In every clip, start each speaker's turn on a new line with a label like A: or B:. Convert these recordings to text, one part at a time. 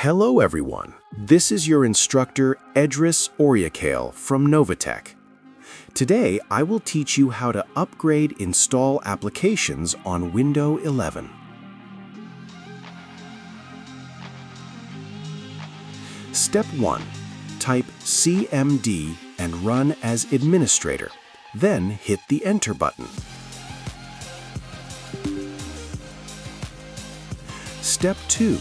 A: Hello everyone, this is your instructor Edress Oryakhail from Novatech. Today I will teach you how to upgrade install applications on Windows 11. Step 1. Type CMD and run as administrator, then hit the Enter button. Step 2.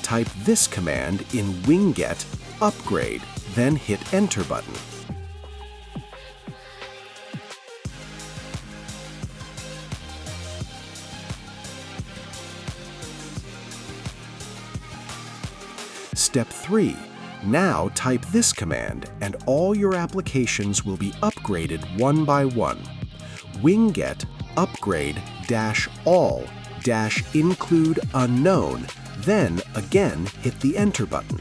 A: Type this command in Winget upgrade, then hit Enter button. Step 3. Now type this command and all your applications will be upgraded one by one. Winget upgrade-all-include unknown, then again hit the Enter button.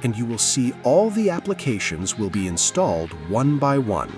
A: And you will see all the applications will be installed one by one.